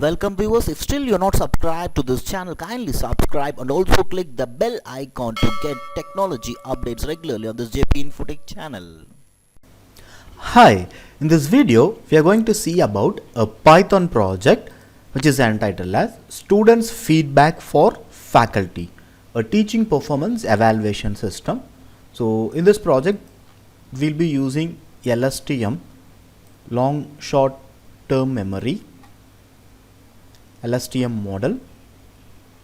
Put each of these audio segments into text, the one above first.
Welcome viewers, if still you're not subscribed to this channel, kindly subscribe and also click the bell icon to get technology updates regularly on this JP Infotech channel. Hi, in this video we are going to see about a Python project which is entitled as Students Feedback for Faculty, a teaching performance evaluation system. So in this project we'll be using LSTM, long short term memory, LSTM model,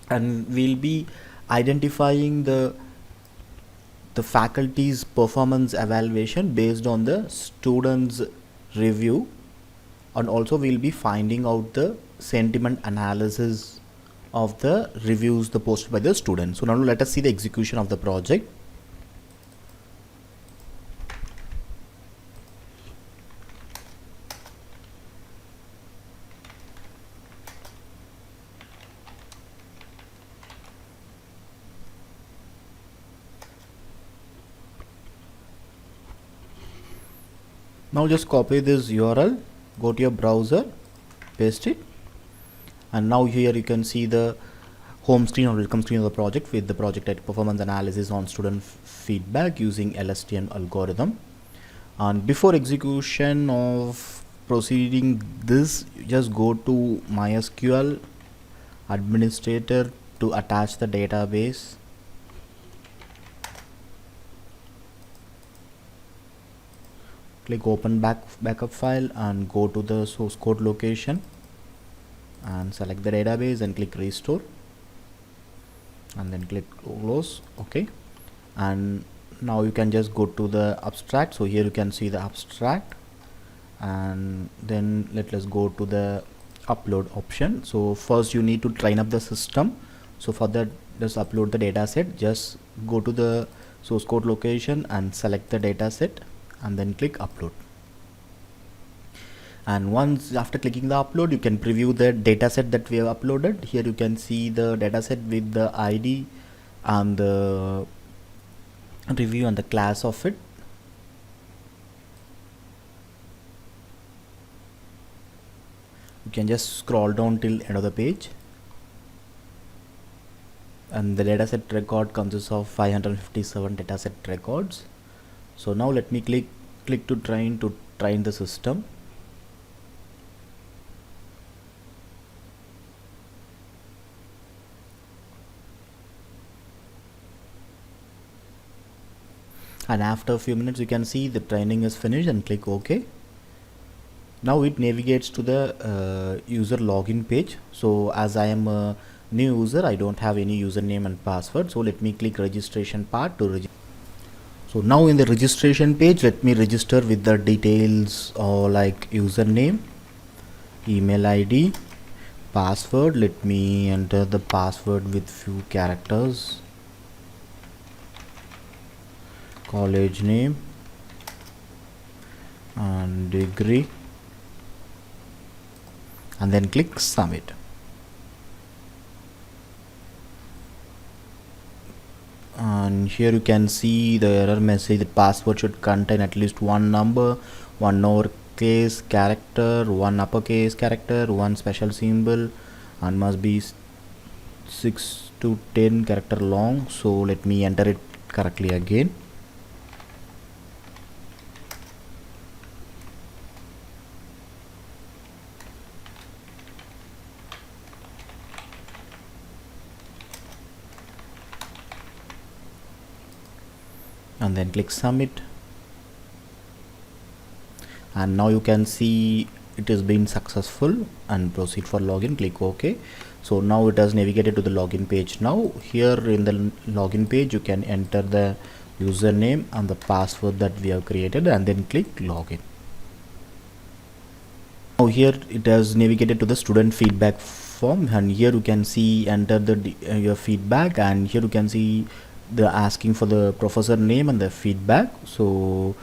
and we'll be identifying the faculty's performance evaluation based on the students review, and also we'll be finding out the sentiment analysis of the reviews posted by the students. So now let us see the execution of the project. Now just copy this URL, go to your browser, paste it, and now here you can see the home screen or welcome screen of the project with the project title performance analysis on student feedback using LSTM algorithm. And before execution of proceeding this, just go to MySQL administrator to attach the database. Click open backup file and go to the source code location and select the database and click restore and then click close. Okay, and now you can just go to the abstract. So here you can see the abstract, and then let's go to the upload option. So first you need to train up the system. So for that, just upload the dataset. Just go to the source code location and select the dataset and then click upload. And once after clicking the upload, you can preview the dataset that we have uploaded. Here you can see the dataset with the ID and the review and the class of it. You can just scroll down till end of the page, and the dataset record consists of 557 dataset records. So now let me click to train the system. And after a few minutes you can see the training is finished and click OK. Now it navigates to the user login page. So as I am a new user, I don't have any username and password, so let me click registration part to register. So now in the registration page, let me register with the details like username, email ID, password. Let me enter the password with few characters, college name and degree, and then click submit. And here you can see the error message. The password should contain at least one number, one lowercase character, one uppercase character, one special symbol, and must be 6 to 10 character long. So let me enter it correctly again. And then click submit, and now you can see it has been successful, and proceed for login. Click OK. So now it has navigated to the login page. Now here in the login page you can enter the username and the password that we have created and then click login. Now here it has navigated to the student feedback form, and here you can see enter the your feedback, and here you can see the asking for the professor name and the feedback. So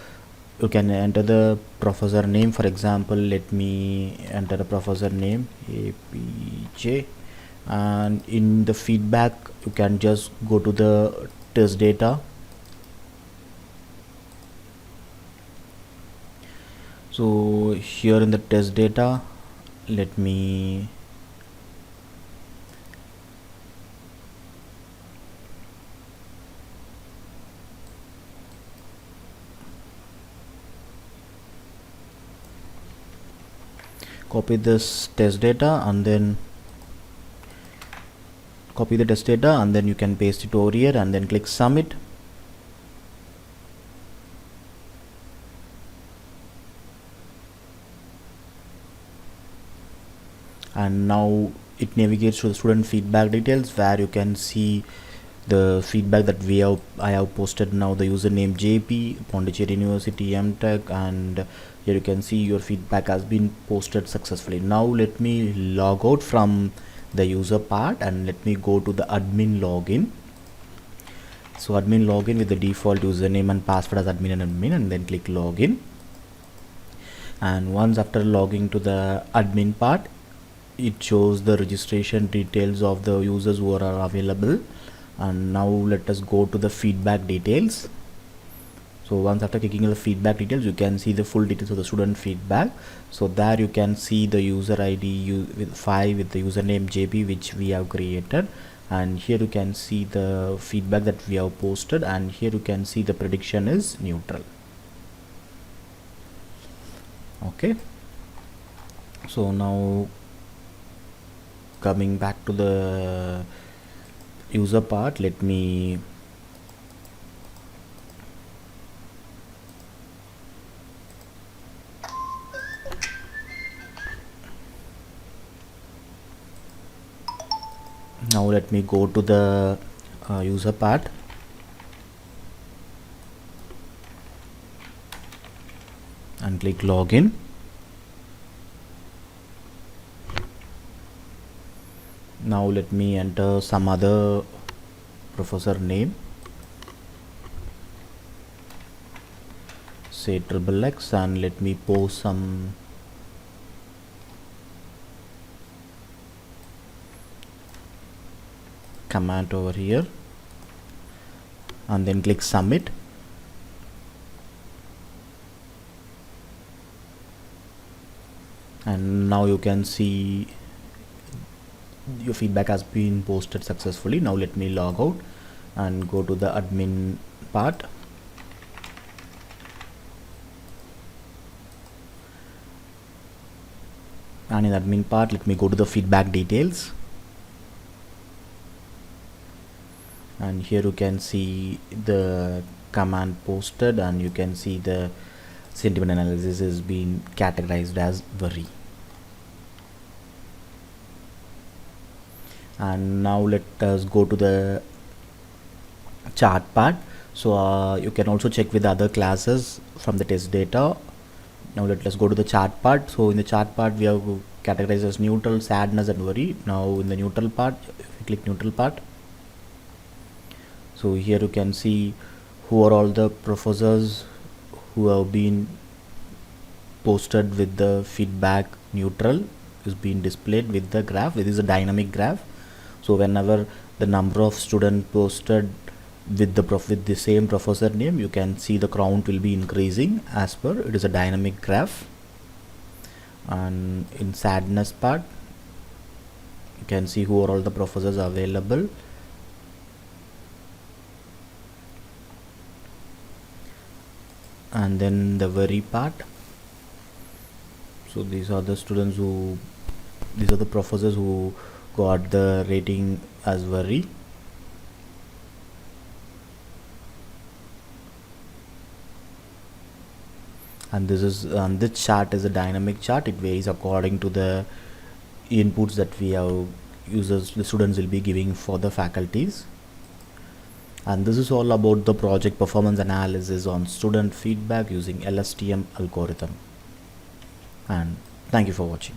you can enter the professor name. For example, let me enter the professor name APJ, and in the feedback you can just go to the test data. So here in the test data, let me copy this test data and then copy the test data, and then you can paste it over here and then click submit. And now it navigates to the student feedback details, where you can see the feedback that I have posted now. The username JP, Pondicherry University MTech, and here you can see your feedback has been posted successfully. Now let me log out from the user part and let me go to the admin login. So admin login with the default username and password as admin, and then click login. And once after logging to the admin part, it shows the registration details of the users who are available. And now let us go to the feedback details. So once after clicking the feedback details, you can see the full details of the student feedback. So there you can see the user ID with 5 with the username JP, which we have created, and here you can see the feedback that we have posted, and here you can see the prediction is neutral. Okay, so now coming back to the user part, let me go to the user part and click login. Now let me enter some other professor name, say XXX, and let me post some command over here and then click submit. And now you can see your feedback has been posted successfully. Now let me log out and go to the admin part. And in admin part, let me go to the feedback details. And here you can see the command posted, and you can see the sentiment analysis is being categorized as worry. And now let us go to the chart part. So you can also check with other classes from the test data. Now let us go to the chart part. So in the chart part, we have categorized as neutral, sadness, and worry. Now in the neutral part, if you click neutral part, so here you can see who are all the professors who have been posted with the feedback neutral is being displayed with the graph. It is a dynamic graph. So whenever the number of students posted with the same professor name, you can see the count will be increasing as per. It is a dynamic graph. And in sadness part, you can see who are all the professors available. And then the worry part, so these are the professors who got the rating as worry. And this chart is a dynamic chart. It varies according to the inputs that the students will be giving for the faculties. And this is all about the project performance analysis on student feedback using LSTM algorithm. And thank you for watching.